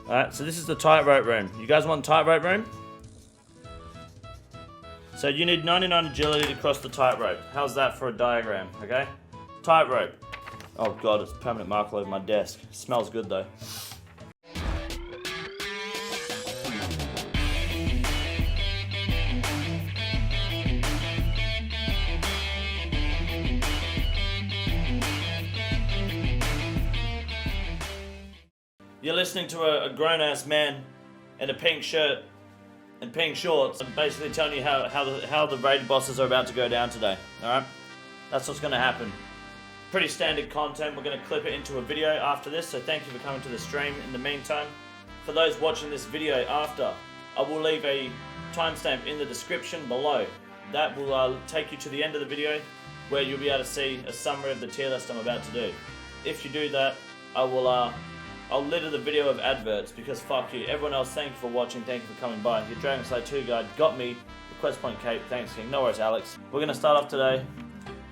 Alright, so this is the tightrope room. You guys want tightrope room? So you need 99 agility to cross the tightrope. How's that for a diagram, okay? Tightrope. Oh god, it's a permanent mark all over my desk. Smells good though. You're listening to a grown-ass man in a pink shirt and pink shorts. I'm basically telling you how the raid bosses are about to go down today, alright? That's what's going to happen. Pretty standard content. We're going to clip it into a video after this, so thank you for coming to the stream in the meantime. For those watching this video after, I will leave a timestamp in the description below. That will take you to the end of the video where you'll be able to see a summary of the tier list I'm about to do. If you do that, I'll litter the video of adverts because fuck you. Everyone else, thank you for watching, thank you for coming by. Your Dragon Slayer 2 guide got me the Quest Point Cape, thanks King. No worries Alex. We're going to start off today,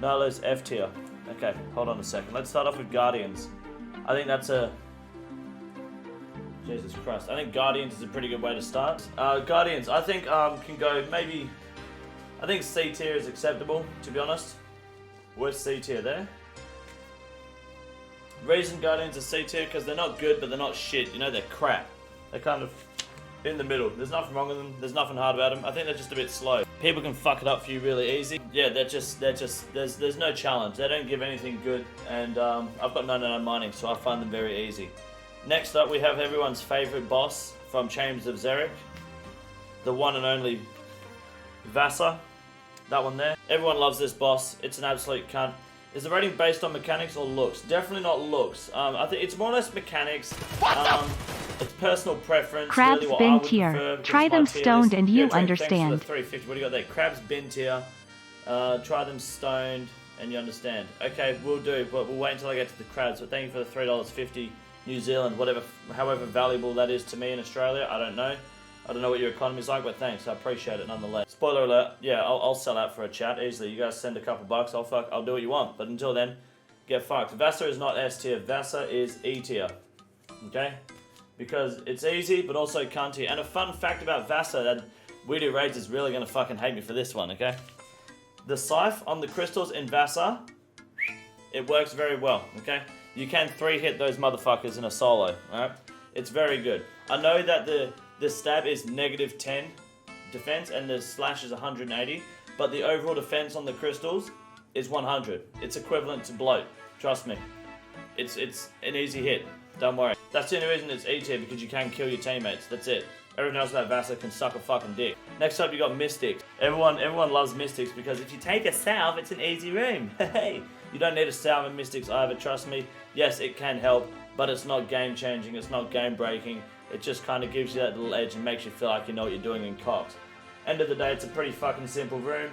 Nylo's F tier. Okay, hold on a second. Let's start off with Guardians. I think that's a... Jesus Christ. I think Guardians is a pretty good way to start. Guardians, I think can go maybe... I think C tier is acceptable, to be honest. Where's C tier there? Reason Guardians are C tier because they're not good, but they're not shit. You know, they're crap. They're kind of in the middle. There's nothing wrong with them. There's nothing hard about them. I think they're just a bit slow. People can fuck it up for you really easy. Yeah, there's no challenge. They don't give anything good, and I've got 99 mining, so I find them very easy. Next up, we have everyone's favorite boss from Chambers of Xeric, the one and only Vassar. That one there. Everyone loves this boss. It's an absolute cunt. Is the rating based on mechanics or looks? Definitely not looks. I think it's more or less mechanics. It's personal preference. Crab's really what bin I would tier. prefer, Try them stoned and you understand. Thanks for the 350. What do you got there? Crab's bin tier. Try them stoned and you understand. Okay, we'll do, but we'll wait until I get to the crabs. But thank you for the $3.50 New Zealand, whatever, however valuable that is to me in Australia. I don't know. I don't know what your economy's like, but thanks. I appreciate it nonetheless. Spoiler alert, yeah, I'll sell out for a chat easily. You guys send a couple bucks, I'll do what you want. But until then, get fucked. Vassar is not S tier. Vassar is E tier. Okay? Because it's easy, but also cunty. And a fun fact about Vassar that We Do Raids is really going to fucking hate me for this one, okay? The scythe on the crystals in Vassar, it works very well, okay? You can 3-hit those motherfuckers in a solo, alright? It's very good. I know that the stab is -10 defense and the slash is 180, but the overall defense on the crystals is 100. It's equivalent to bloat. Trust me. It's an easy hit. Don't worry. That's the only reason it's E tier, because you can kill your teammates. That's it. Everything else about Vassar can suck a fucking dick. Next up, you got Mystics. Everyone loves Mystics because if you take a salve, it's an easy room. Hey, you don't need a salve in Mystics either. Trust me. Yes, it can help, but it's not game changing. It's not game breaking. It just kind of gives you that little edge and makes you feel like you know what you're doing in Cox. End of the day, it's a pretty fucking simple room.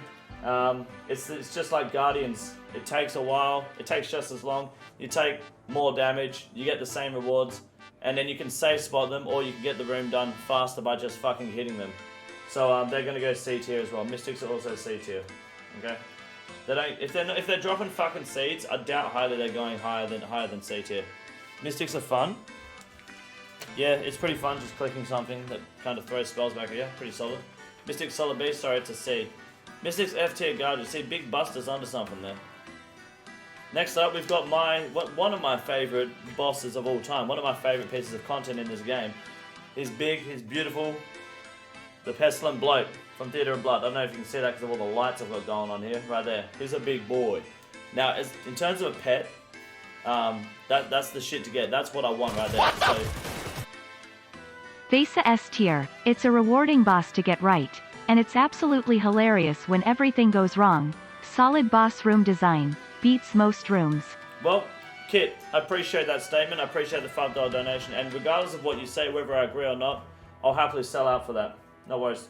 It's just like Guardians. It takes a while. It takes just as long. You take more damage. You get the same rewards. And then you can safe spot them, or you can get the room done faster by just fucking hitting them. So they're going to go C tier as well. Mystics are also C tier. Okay? They don't. If they're dropping fucking seeds, I doubt highly they're going higher than C tier. Mystics are fun. Yeah, it's pretty fun just clicking something that kind of throws spells back at you. Pretty solid. Mystics solid B, sorry, it's a C. Mystics F tier Guardians. See, Big Buster's onto something there. Next up, we've got one of my favourite bosses of all time. One of my favourite pieces of content in this game. He's big, he's beautiful. The Pestilent Bloat from Theatre of Blood. I don't know if you can see that because of all the lights I've got going on here. Right there. He's a big boy. Now, in terms of a pet, that's the shit to get. That's what I want right there. So, Vasa S tier. It's a rewarding boss to get right. And it's absolutely hilarious when everything goes wrong. Solid boss room design. Beats most rooms. Well, Kit, I appreciate that statement. I appreciate the $5 donation. And regardless of what you say, whether I agree or not, I'll happily sell out for that. No worries.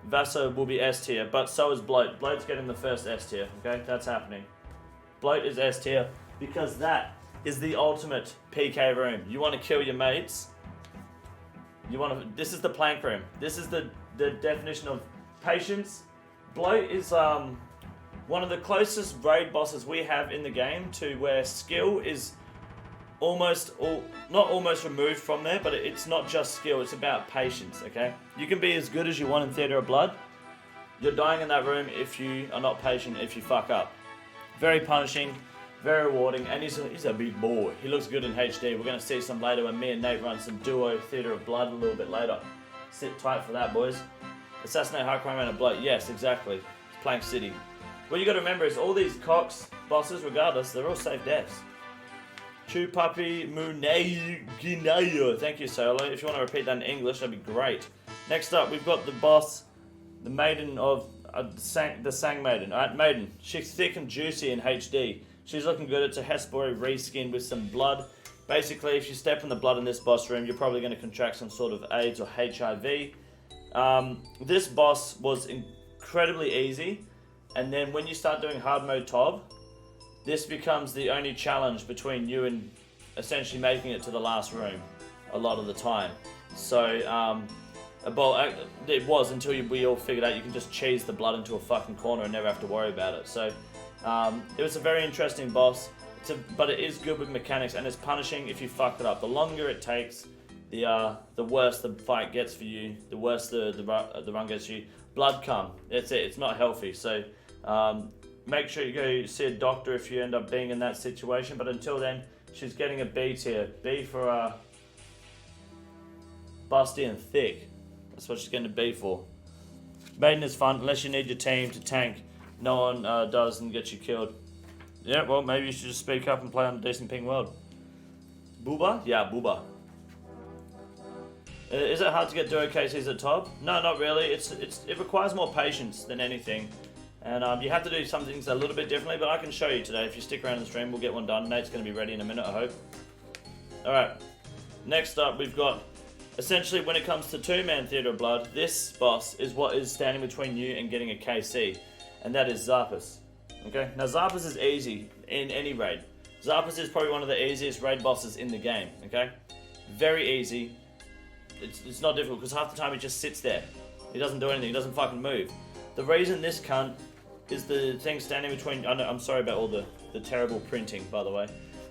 Vassar will be S tier, but so is Bloat. Bloat's getting the first S tier, okay? That's happening. Bloat is S tier because that is the ultimate PK room. You want to kill your mates. This is the plank room. This is the definition of patience. Bloat is one of the closest raid bosses we have in the game to where skill is not almost removed from there, but it's not just skill, it's about patience, okay? You can be as good as you want in Theatre of Blood. You're dying in that room if you are not patient, if you fuck up. Very punishing, very rewarding, and he's a big boy. He looks good in HD. We're going to see some later when me and Nate run some duo Theatre of Blood a little bit later. Sit tight for that, boys. Assassinate High Crime Man of Blood. Yes, exactly. It's Plank City. What you got to remember is all these Cox bosses, regardless, they're all safe deaths. Chu Papi Munayu. Thank you, Solo. If you want to repeat that in English, that'd be great. Next up, we've got the boss, the Maiden of the Sang Maiden. Alright, Maiden. She's thick and juicy in HD. She's looking good. It's a Hespori reskin with some blood. Basically, if you step in the blood in this boss room, you're probably going to contract some sort of AIDS or HIV. This boss was incredibly easy, and then when you start doing hard mode Tob, this becomes the only challenge between you and essentially making it to the last room a lot of the time. So, it was until we all figured out you can just cheese the blood into a fucking corner and never have to worry about it. So, it was a very interesting boss, but it is good with mechanics and it's punishing if you fuck it up. The longer it takes, the worse the fight gets for you, the worse the run gets for you. Blood cum, that's it, it's not healthy. So, make sure you go see a doctor if you end up being in that situation, but until then, she's getting a B tier. B for busty and thick. That's what she's getting a B for. Maiden is fun, unless you need your team to tank. No one does and gets you killed. Yeah, well, maybe you should just speak up and play on a decent ping world. Booba? Yeah, Booba. Is it hard to get duo KCs at top? No, not really. It requires more patience than anything. And you have to do some things a little bit differently, but I can show you today. If you stick around the stream, we'll get one done. Nate's going to be ready in a minute, I hope. Alright, next up we've got, essentially when it comes to two-man Theatre of Blood, this boss is what is standing between you and getting a KC, and that is Zarpus. Okay, now Zarpus is easy in any raid. Zarpus is probably one of the easiest raid bosses in the game, okay? Very easy. It's not difficult, because half the time he just sits there. He doesn't do anything, he doesn't fucking move. The reason this cunt is the thing standing between... I'm sorry about all the terrible printing, by the way.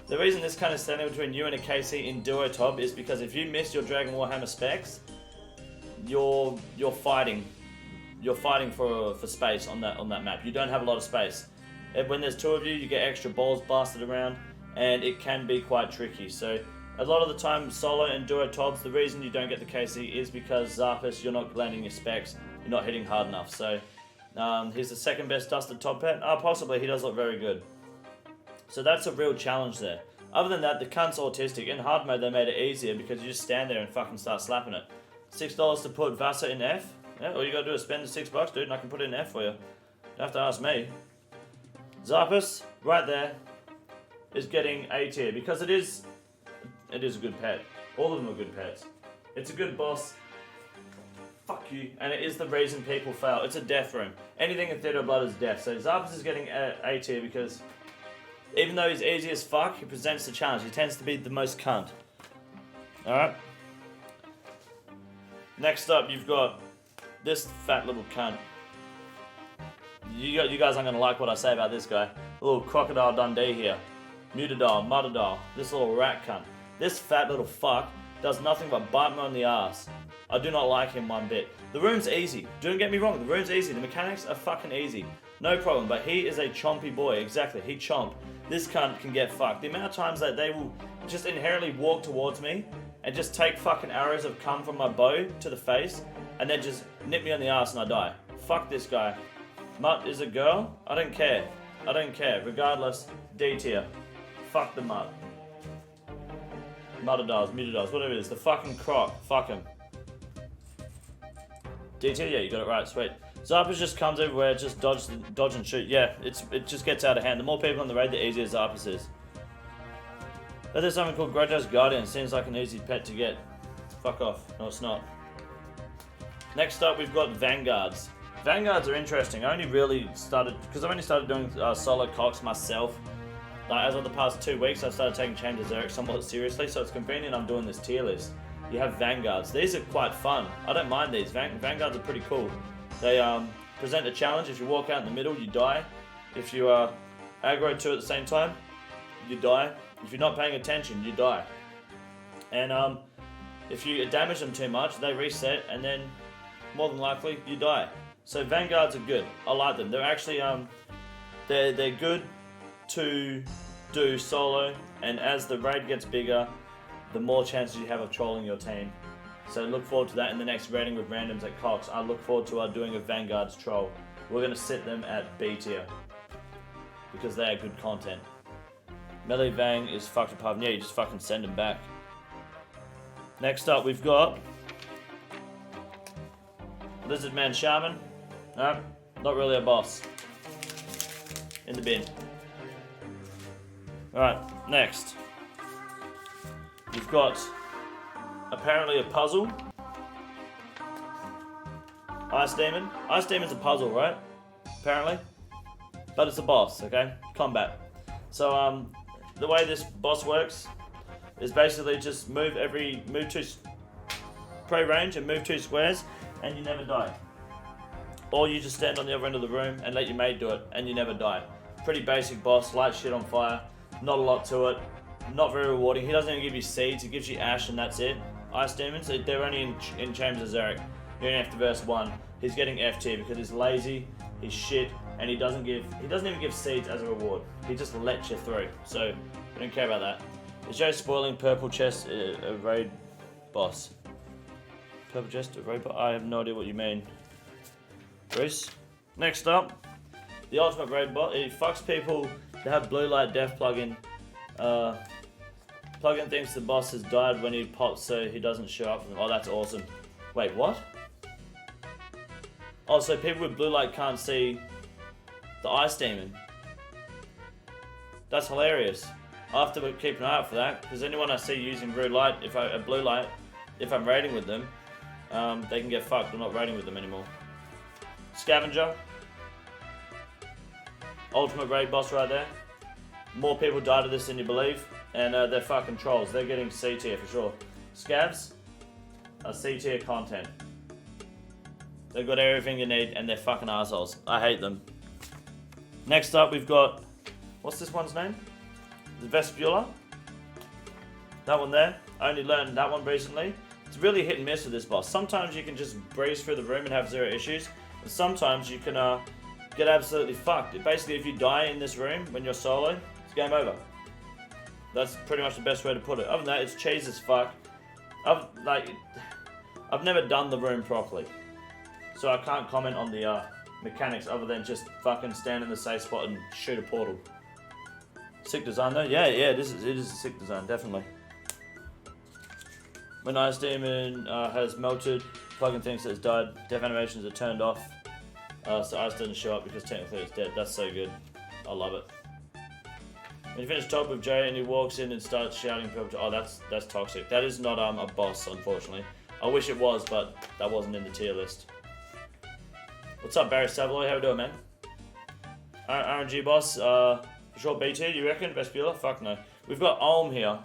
The reason this cunt is standing between you and a KC in Duo Tob is because if you miss your Dragon Warhammer specs, you're fighting. You're fighting for space on that map. You don't have a lot of space. And when there's two of you, you get extra balls blasted around, and it can be quite tricky. So a lot of the time, solo and Duo Tobs, the reason you don't get the KC is because Zarpus, you're not landing your specs, you're not hitting hard enough. So he's the second best dusted top pet. Possibly, he does look very good. So that's a real challenge there. Other than that, the cunt's autistic. In hard mode, they made it easier because you just stand there and fucking start slapping it. $6 to put Vasa in F. Yeah, all you gotta do is spend the $6, dude, and I can put it in F for you. You don't have to ask me. Zarpus, right there, is getting A tier because it is a good pet. All of them are good pets. It's a good boss. Fuck you. And it is the reason people fail. It's a death room. Anything in Theatre of Blood is death. So Zarpus is getting A tier because even though he's easy as fuck, he presents the challenge. He tends to be the most cunt. Alright? Next up, you've got this fat little cunt. You guys aren't going to like what I say about this guy. A little Crocodile Dundee here. Mutadile, Muttadile. This little rat cunt. This fat little fuck does nothing but bite me on the ass. I do not like him one bit. The room's easy. Don't get me wrong, the room's easy. The mechanics are fucking easy. No problem, but he is a chompy boy. Exactly, he chomp. This cunt can get fucked. The amount of times that they will just inherently walk towards me and just take fucking arrows of cum from my bow to the face and then just nip me on the ass and I die. Fuck this guy. Mutt is a girl? I don't care. I don't care. Regardless, D tier. Fuck the Mutt. Mutadiles, whatever it is. The fucking croc. Fuck him. D tier? Yeah, you got it right. Sweet. Zarpus just comes everywhere, just dodge and shoot. Yeah, it just gets out of hand. The more people on the raid, the easier Zarpus is. But there's something called Grudge's Guardian. Seems like an easy pet to get. Fuck off. No, it's not. Next up, we've got Vanguards. Vanguards are interesting. I only really started, because I've only started doing solo Cox myself. Like, as of the past 2 weeks, I've started taking Chain to Xeric somewhat seriously, so it's convenient I'm doing this tier list. You have Vanguards. These are quite fun. I don't mind these. Vanguards are pretty cool. They present a challenge. If you walk out in the middle, you die. If you aggro two at the same time, you die. If you're not paying attention, you die. And if you damage them too much, they reset, and then more than likely you die. So vanguards are good. I like them. They're actually they're good to do solo, and as the raid gets bigger, the more chances you have of trolling your team. So look forward to that in the next raiding with randoms at Cox. I look forward to doing a Vanguard's troll. We're going to sit them at B tier because they are good content. Melee Vang is fucked apart. Yeah, you just fucking send them back. Next up, we've got Lizard Man Shaman. No, not really a boss. In the bin. Alright, next. You've got apparently a puzzle. Ice Demon. Ice Demon's a puzzle, right? Apparently. But it's a boss, okay? Combat. So, the way this boss works is basically just move two prey range and move 2 squares and you never die. Or you just stand on the other end of the room and let your mate do it and you never die. Pretty basic boss, light shit on fire, not a lot to it, not very rewarding. He doesn't even give you seeds, he gives you ash and that's it. Ice Demons, they're only in Chambers of Xeric. You only have to verse 1. He's getting F tier because he's lazy, he's shit, and he doesn't even give seeds as a reward. He just lets you through. So we don't care about that. Is Joe spoiling purple chest a raid boss? Purple chest a raid boss? I have no idea what you mean. Bruce. Next up, the ultimate raid bot. He fucks people that have blue light death plugin. Plugin thinks the boss has died when he pops, so he doesn't show up for them. Oh, that's awesome. Wait, what? Oh, so people with blue light can't see the Ice Demon. That's hilarious. I'll have to keep an eye out for that, because anyone I see using blue light, if I'm raiding with them, they can get fucked. I'm not raiding with them anymore. Scavenger. Ultimate raid boss right there. More people die to this than you believe, and they're fucking trolls. They're getting C tier for sure. Scavs are C tier content. They've got everything you need, and they're fucking assholes. I hate them. Next up, we've got, what's this one's name? The Vespula. That one there. I only learned that one recently. It's really hit and miss with this boss. Sometimes you can just breeze through the room and have 0 issues, and sometimes you can get absolutely fucked. Basically, if you die in this room when you're solo, it's game over. That's pretty much the best way to put it. Other than that, it's cheese as fuck. I've never done the room properly, so I can't comment on the mechanics other than just fucking stand in the safe spot and shoot a portal. Sick design though. Yeah, it is a sick design, definitely. When Ice Demon has melted, plugin thinks it's died. Death animations are turned off, so Ice doesn't show up because technically it's dead. That's so good. I love it. When you finish top with Jay and he walks in and starts shouting, oh, that's toxic. That is not a boss, unfortunately. I wish it was, but that wasn't in the tier list. What's up, Barry Savoy? How we doing, man? RNG boss, for sure B tier, you reckon? Vespula? Fuck no. We've got Olm here.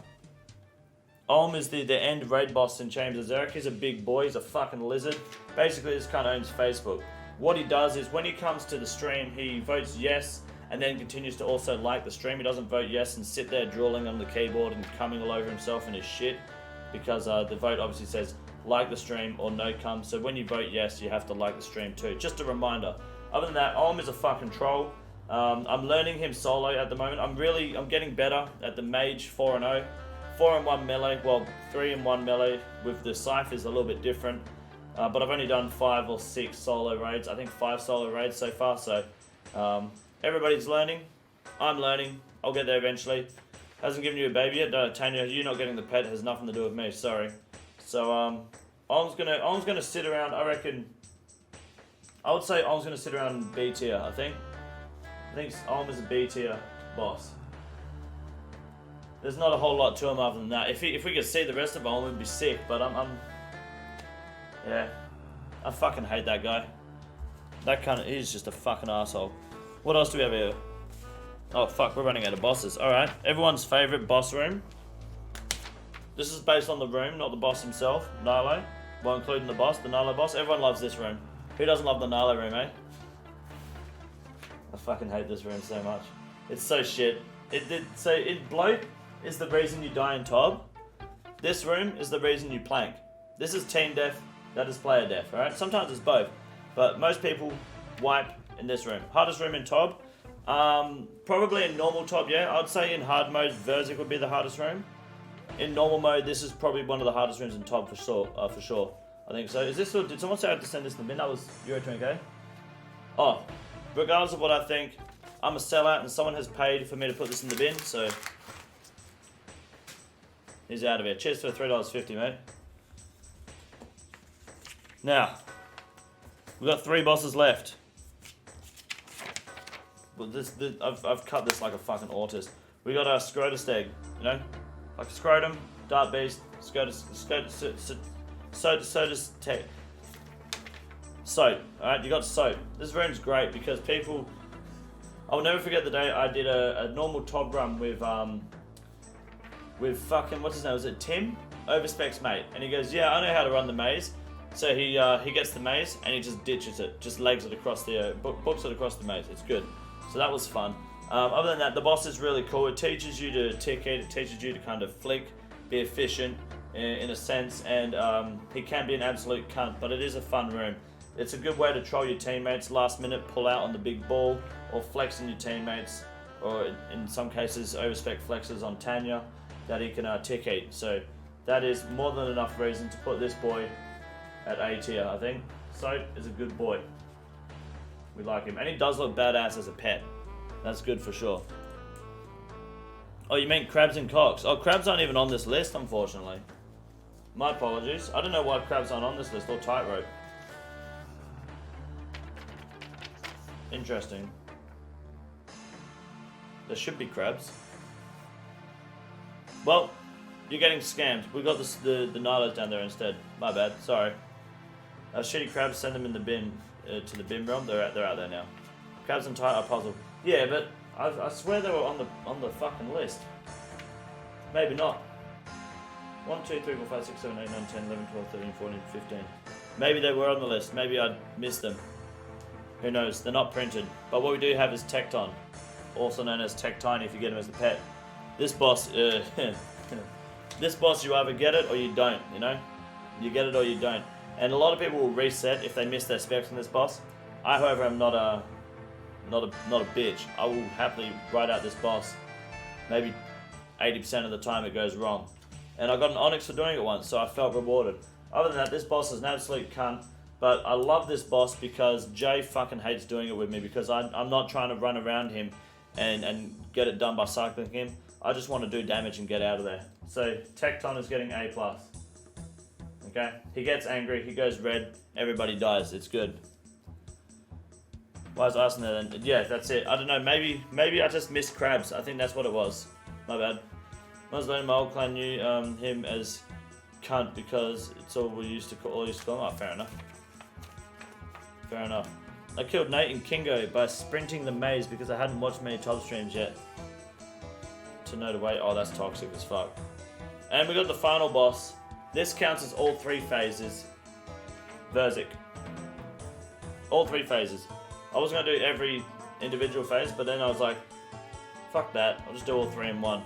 Olm is the end raid boss in Chambers of Xeric. He's a big boy, he's a fucking lizard. Basically, this kind of owns Facebook. What he does is, when he comes to the stream, he votes yes, and then continues to also like the stream. He doesn't vote yes and sit there drooling on the keyboard and coming all over himself and his shit, because the vote obviously says like the stream or no come. So when you vote yes, you have to like the stream too. Just a reminder. Other than that, Olm is a fucking troll. I'm learning him solo at the moment. I'm getting better at the mage 4-0. 4-in-1 melee, well 3-in-1 melee with the scythe is a little bit different. But I've only done 5 or 6 solo raids. I think 5 solo raids so far, so everybody's learning. I'm learning. I'll get there eventually. Hasn't given you a baby yet? No, Tanya, you not getting the pet has nothing to do with me, sorry. So Olm's gonna sit around, I reckon, I would say Olm's gonna sit around B tier, I think Olm is a B tier boss. There's not a whole lot to him other than that. If we could see the rest of Olm, it'd be sick, but yeah, I fucking hate that guy. He's just a fucking asshole. What else do we have here? Oh fuck, we're running out of bosses. Alright, everyone's favourite boss room. This is based on the room, not the boss himself, Nilo. Well, including the boss, the Nilo boss. Everyone loves this room. Who doesn't love the Nilo room, eh? I fucking hate this room so much. It's so shit. It bloat is the reason you die in Tob. This room is the reason you plank. This is team death, that is player death, alright? Sometimes it's both, but most people wipe in this room. Hardest room in Tob. Probably in normal Tob, yeah. I'd say in hard mode, Verzik would be the hardest room. In normal mode, this is probably one of the hardest rooms in Tob for sure. I think so. Did someone say I had to send this in the bin? That was Euro 20k? Oh, regardless of what I think, I'm a sellout and someone has paid for me to put this in the bin, so he's out of here. Cheers for $3.50, mate. Now, we've got 3 bosses left. Well, I've cut this like a fucking autist. We got our Scrotus egg, you know? Like a Scrotum, Dart Beast, Soap, alright, you got Soap. This room's great because people... I'll never forget the day I did a normal Tob run with fucking, what's his name, was it Tim? Overspec's mate. And he goes, yeah, I know how to run the maze. So he gets the maze and he just ditches it, just legs it across the, books it across the maze. It's good. So that was fun. Other than that, the boss is really cool. It teaches you to tick it teaches you to kind of flick, be efficient in a sense, and he can be an absolute cunt, but it is a fun room. It's a good way to troll your teammates, last minute pull out on the big ball, or flex on your teammates, or in some cases Overspec flexes on Tanya that he can tick eat. So that is more than enough reason to put this boy at A tier, I think. Soap is a good boy. We like him. And he does look badass as a pet. That's good for sure. Oh, you mean crabs and cocks? Oh, crabs aren't even on this list, unfortunately. My apologies. I don't know why crabs aren't on this list, or tightrope. Interesting. There should be crabs. Well, you're getting scammed. We got the Nilos down there instead. My bad. Sorry. Shitty crabs, send them in the bin to the bin realm. They're out there now. Crabs and tight are puzzle. Yeah, but I swear they were on the fucking list. Maybe not. 1, 2, 3, 4, 5, 6, 7, 8, 9, 10, 11, 12, 13, 14, 15. Maybe they were on the list. Maybe I missed them. Who knows? They're not printed. But what we do have is Tecton, also known as Tectine if you get him as a pet. This boss, this boss, you either get it or you don't. You know, you get it or you don't. And a lot of people will reset if they miss their specs on this boss. I, however, am not a bitch. I will happily ride out this boss. Maybe 80% of the time it goes wrong. And I got an Onyx for doing it once, so I felt rewarded. Other than that, this boss is an absolute cunt. But I love this boss because Jay fucking hates doing it with me because I'm not trying to run around him and get it done by cycling him. I just want to do damage and get out of there. So Tecton is getting A+. Okay? He gets angry, he goes red, everybody dies. It's good. Why is Arson there then? Yeah, that's it. I don't know, maybe I just missed crabs. I think that's what it was. My bad. When I was learning, my old clan knew him as cunt because it's all we used to call him. Oh, fair enough. Fair enough. I killed Nate and Kingo by sprinting the maze because I hadn't watched many Tob streams yet. To know the way. Oh, that's toxic as fuck. And we got the final boss. This counts as all 3 phases. Verzik. All 3 phases. I was going to do every individual phase, but then I was like, fuck that. I'll just do all 3 in one.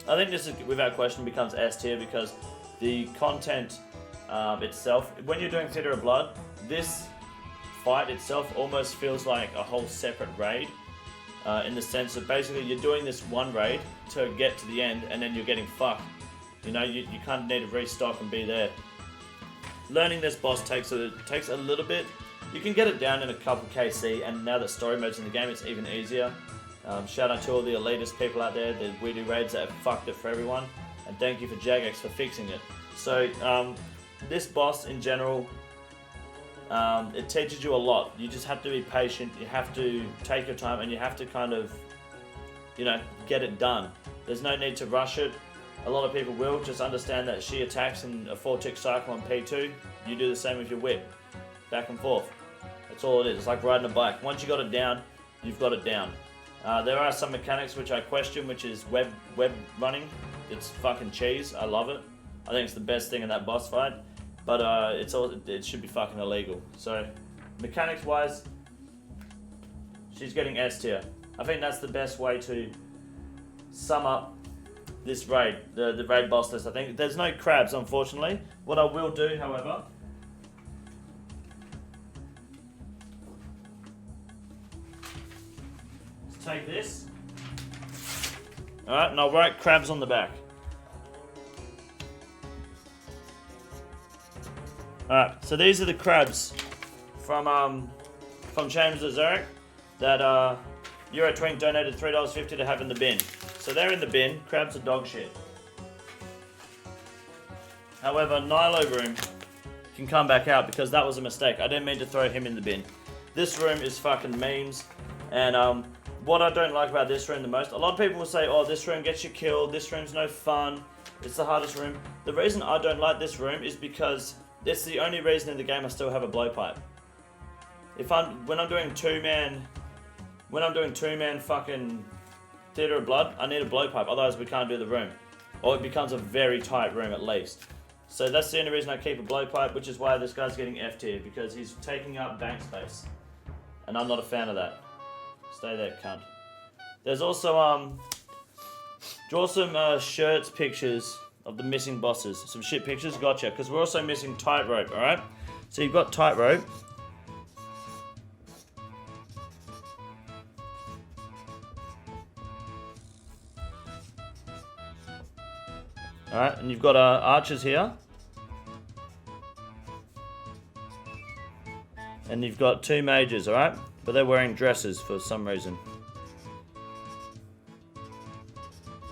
I think this is, without question, becomes S tier because the content itself, when you're doing Theatre of Blood, this fight itself almost feels like a whole separate raid in the sense of basically you're doing this one raid to get to the end and then you're getting fucked. You know, you kind of need to restock and be there. Learning this boss takes a little bit. You can get it down in a couple KC, and now that story mode's in the game, it's even easier. Shout out to all the elitist people out there, the weedy raids that have fucked it for everyone, and thank you for Jagex for fixing it. So this boss in general, it teaches you a lot. You just have to be patient, you have to take your time, and you have to kind of, you know, get it done. There's no need to rush it. A lot of people will. Just understand that she attacks in a 4-tick cycle on P2. You do the same with your whip. Back and forth. That's all it is. It's like riding a bike. Once you got it down, you've got it down. There are some mechanics which I question, which is web running. It's fucking cheese. I love it. I think it's the best thing in that boss fight. But it should be fucking illegal. So, mechanics wise, she's getting S tier. I think that's the best way to sum up this raid, the raid boss list. I think there's no crabs, unfortunately. What I will do, however, is take this. All right, and I'll write crabs on the back. All right, so these are the crabs from James Zurich that Euro Twink donated $3.50 to have in the bin. So they're in the bin. Crabs are dog shit. However, Nilo room can come back out because that was a mistake. I didn't mean to throw him in the bin. This room is fucking memes. And what I don't like about this room the most, a lot of people will say, oh, this room gets you killed, this room's no fun, it's the hardest room. The reason I don't like this room is because it's the only reason in the game I still have a blowpipe. When I'm doing two-man fucking Theatre of Blood, I need a blowpipe, otherwise we can't do the room. Or it becomes a very tight room at least. So that's the only reason I keep a blowpipe, which is why this guy's getting F tier, because he's taking up bank space. And I'm not a fan of that. Stay there, cunt. There's also, draw some shirts pictures of the missing bosses. Some shit pictures, gotcha. Because we're also missing tightrope, alright? So you've got tightrope. Alright, and you've got archers here. And you've got two mages, alright? But they're wearing dresses for some reason.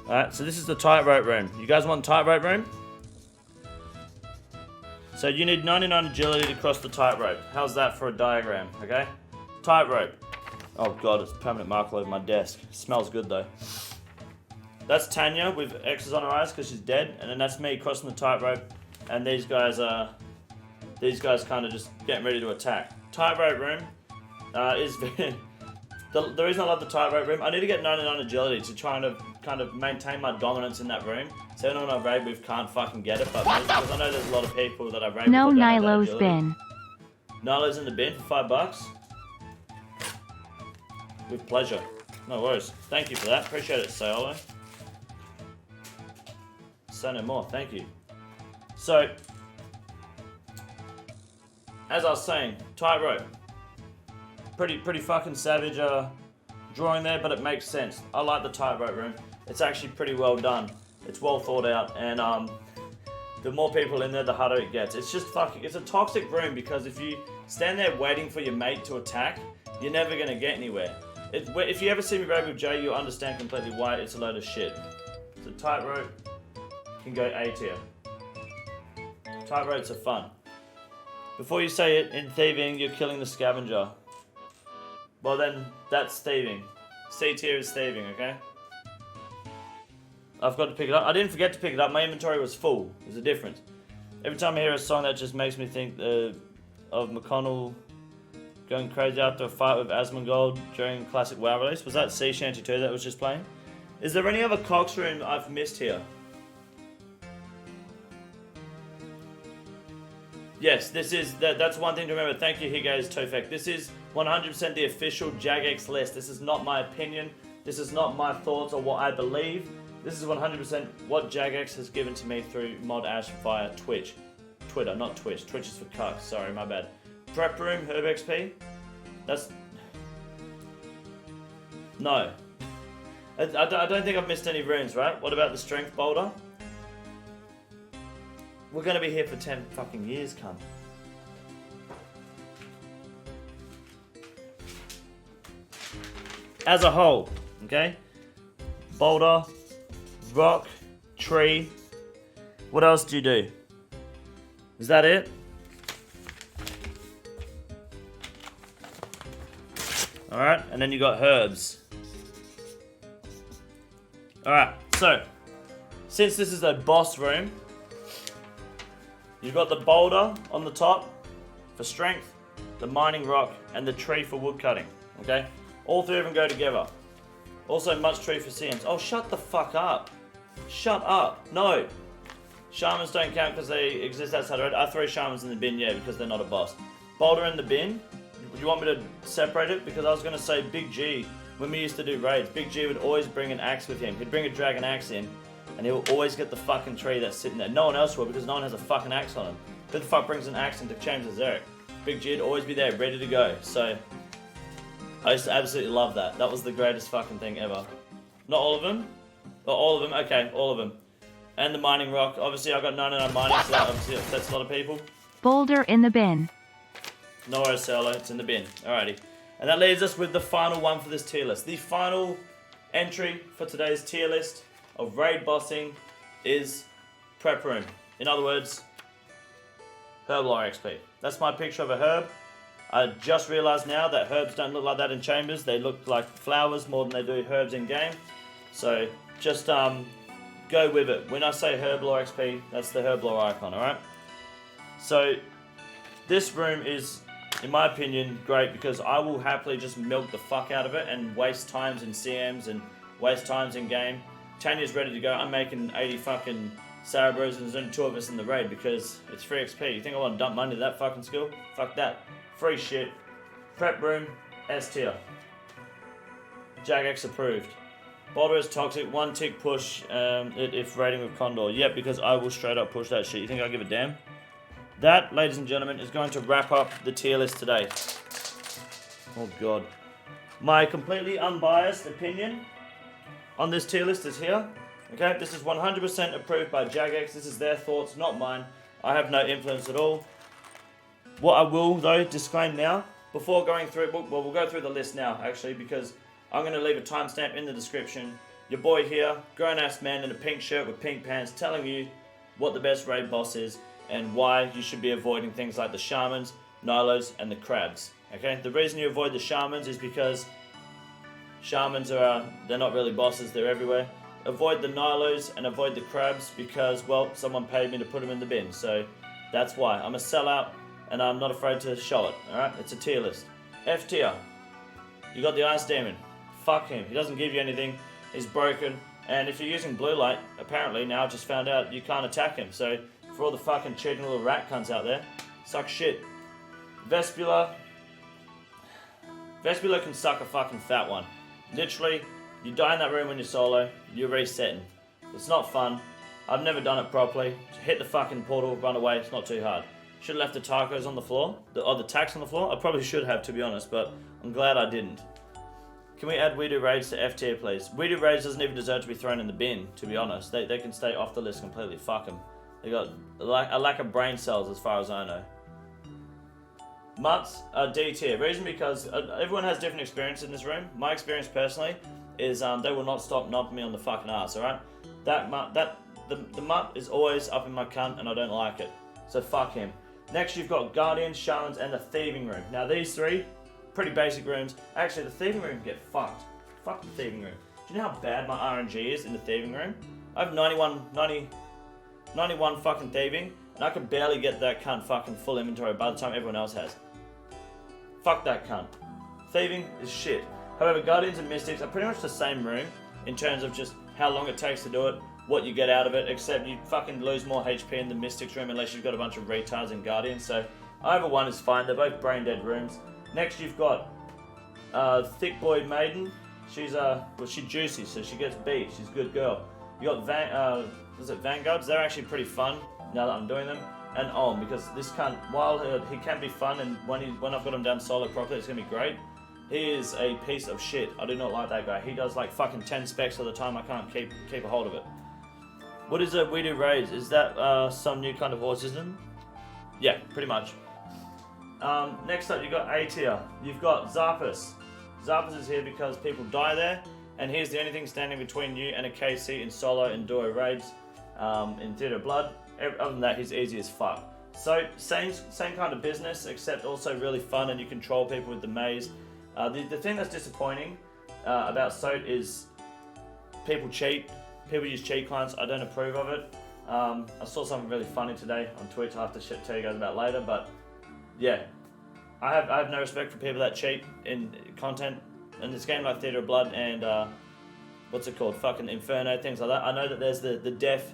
Alright, so this is the tightrope room. You guys want tightrope room? So you need 99 agility to cross the tightrope. How's that for a diagram, okay? Tightrope. Oh god, it's a permanent mark all over my desk. Smells good though. That's Tanya with X's on her eyes because she's dead. And then that's me crossing the tightrope. And these guys kind of just getting ready to attack. Tightrope room is very... The reason I love the tightrope room, I need to get 99 agility to try and kind of maintain my dominance in that room. So anyone I raid with can't fucking get it, but because I know there's a lot of people that I raid with. No, Nilo's bin. Nilo's in the bin for $5. With pleasure. No worries. Thank you for that. Appreciate it, Sayolo. Say no more. Thank you. So, as I was saying, tightrope. Pretty fucking savage drawing there, but it makes sense. I like the tightrope room. It's actually pretty well done. It's well thought out, and the more people in there, the harder it gets. It's just fucking, it's a toxic room because if you stand there waiting for your mate to attack, you're never gonna get anywhere. If you ever see me raid with Jay, you'll understand completely why it's a load of shit. So tightrope can go A tier. Tightropes are fun. Before you say it, in thieving, you're killing the scavenger. Well then, that's thieving. C tier is thieving, okay? I've got to pick it up. I didn't forget to pick it up. My inventory was full. There's a difference. Every time I hear a song, that just makes me think of McConnell going crazy after a fight with Asmongold during classic WoW release. Was that Sea Shanty 2 that was just playing? Is there any other Cox room I've missed here? Yes, this is, that's one thing to remember. Thank you, Higaze Tofek. This is 100% the official Jagex list. This is not my opinion. This is not my thoughts or what I believe. This is 100% what Jagex has given to me through Mod Ash via Twitch. Twitter, not Twitch. Twitch is for cucks. Sorry, my bad. Prep room, Herb XP. That's... No. I don't think I've missed any runes, right? What about the strength boulder? We're gonna be here for 10 fucking years, cunt. As a whole, okay? Boulder, rock, tree. What else do you do? Is that it? Alright, and then you got herbs. Alright, so, since this is a boss room, you've got the boulder on the top for strength, the mining rock, and the tree for wood cutting, okay? All three of them go together. Also, much tree for CMs. Oh, shut the fuck up. Shut up. No. Shamans don't count because they exist outside the road. I throw shamans in the bin, yeah, because they're not a boss. Boulder in the bin. You want me to separate it? Because I was going to say Big G, when we used to do raids, Big G would always bring an axe with him. He'd bring a dragon axe in, and he'll always get the fucking tree that's sitting there. No one else will, because no one has a fucking axe on him. Who the fuck brings an axe into Chambers Zerek? Big Jid, always be there, ready to go. So, I used to absolutely love that. That was the greatest fucking thing ever. Not all of them? Or all of them? Okay, all of them. And the mining rock. Obviously, I got 99 mining, so that obviously upsets a lot of people. Boulder in the bin. No worries, Solo. It's in the bin. Alrighty. And that leaves us with the final one for this tier list. The final entry for today's tier list of raid bossing is prep room. In other words, herb lore XP. That's my picture of a herb. I just realised now that herbs don't look like that in Chambers. They look like flowers more than they do herbs in game. So just go with it. When I say herb lore XP, that's the herb lore icon, alright? So this room is, in my opinion, great because I will happily just milk the fuck out of it and waste times in CMs and waste times in game. Tanya's ready to go. I'm making 80 fucking Sarabros and there's only 2 of us in the raid because it's free XP. You think I want to dump money to that fucking skill? Fuck that. Free shit. Prep room, S tier. Jagex approved. Boulder is toxic, 1 tick push if raiding with Condor. Yep, because I will straight up push that shit. You think I'll give a damn? That, ladies and gentlemen, is going to wrap up the tier list today. Oh god. My completely unbiased opinion on this tier list is here. Okay, this is 100% approved by Jagex. This is their thoughts, not mine. I have no influence at all. What I will, though, disclaim now, before going through, well, we'll go through the list now, actually, because I'm going to leave a timestamp in the description. Your boy here, grown-ass man in a pink shirt with pink pants, telling you what the best raid boss is and why you should be avoiding things like the shamans, Nilos, and the crabs. Okay, the reason you avoid the shamans is because shamans are, they're not really bosses, they're everywhere. Avoid the Nilos and avoid the crabs because, well, someone paid me to put them in the bin, so that's why. I'm a sellout and I'm not afraid to show it, alright? It's a tier list. F tier. You got the Ice Demon. Fuck him. He doesn't give you anything. He's broken. And if you're using blue light, apparently now I've just found out you can't attack him. So for all the fucking cheating little rat cunts out there, suck shit. Vespula. Vespula can suck a fucking fat one. Literally, you die in that room when you're solo, you're resetting. It's not fun. I've never done it properly. Hit the fucking portal, run away, it's not too hard. Should have left the tacos on the floor, the tacks on the floor. I probably should have, to be honest, but I'm glad I didn't. Can we add We Do Raids to F tier, please? We Do Raids doesn't even deserve to be thrown in the bin, to be honest. They can stay off the list completely. Fuck them. They got a lack of brain cells, as far as I know. Mutts are D tier. Reason because everyone has different experience in this room. My experience personally is they will not stop knobbing me on the fucking ass. All right, the mutt is always up in my cunt, and I don't like it. So fuck him. Next, you've got Guardians, Shamans, and the Thieving Room. Now, these 3, pretty basic rooms. Actually, the Thieving Room can get fucked. Fuck the Thieving Room. Do you know how bad my RNG is in the Thieving Room? I have 91 fucking Thieving, and I can barely get that cunt fucking full inventory by the time everyone else has. Fuck that cunt. Thieving is shit. However, Guardians and Mystics are pretty much the same room in terms of just how long it takes to do it, what you get out of it, except you fucking lose more HP in the Mystics room unless you've got a bunch of retards in Guardians, so either one is fine. They're both brain dead rooms. Next you've got Thick Boy Maiden. She's she's juicy, so she gets beat. She's a good girl. You got Vanguards? They're actually pretty fun now that I'm doing them. And Om, because this cunt, while he can be fun, and when I've got him down solo properly, it's gonna be great. He is a piece of shit. I do not like that guy. He does like fucking 10 specs all the time. I can't keep a hold of it. What is a We Do Raids? Is that some new kind of autism? Yeah, pretty much. Next up, you've got A tier. You've got Zarpus. Zarpus is here because people die there, and here's the only thing standing between you and a KC in solo and duo raids in Theatre of Blood. Other than that, he's easy as fuck. So, same kind of business, except also really fun, and you control people with the maze. The thing that's disappointing about SOAT is people cheat. People use cheat clients. I don't approve of it. I saw something really funny today on Twitch. I'll have to tell you guys about later, but yeah. I have no respect for people that cheat in content in this game like Theatre of Blood and what's it called? Fucking Inferno, things like that. I know that there's the death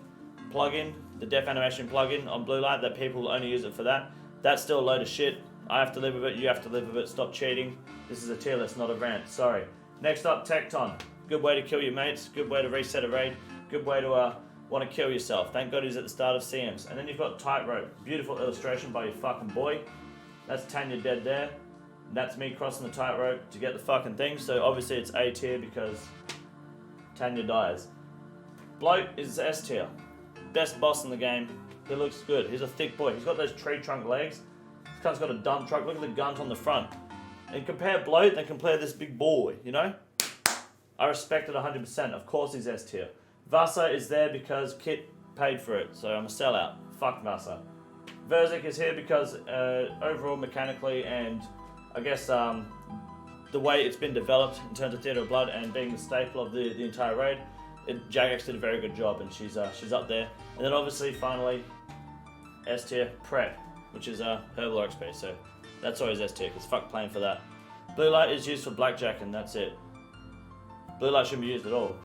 plugin, the death animation plugin on Blue Light that people only use it for that. That's still a load of shit. I have to live with it, you have to live with it. Stop cheating. This is a tier list, not a rant. Sorry. Next up, Tecton. Good way to kill your mates. Good way to reset a raid. Good way to want to kill yourself. Thank God he's at the start of CMs. And then you've got Tightrope. Beautiful illustration by your fucking boy. That's Tanya dead there. That's me crossing the tightrope to get the fucking thing. So obviously it's A tier because Tanya dies. Bloat is S tier. Best boss in the game. He looks good. He's a thick boy. He's got those tree trunk legs. This cunt's got a dump truck. Look at the gunt on the front. And compare Bloat, then compare this big boy, you know? I respect it 100%. Of course he's S tier. Vasa is there because Kit paid for it, so I'm a sellout. Fuck Vasa. Verzik is here because overall mechanically and I guess the way it's been developed in terms of Theatre of Blood and being the staple of the entire raid, Jagex did a very good job and she's up there. And then obviously finally S tier Prep, which is Herbal XP, so that's always S tier because fuck playing for that. Blue light is used for blackjack and that's it. Blue light shouldn't be used at all.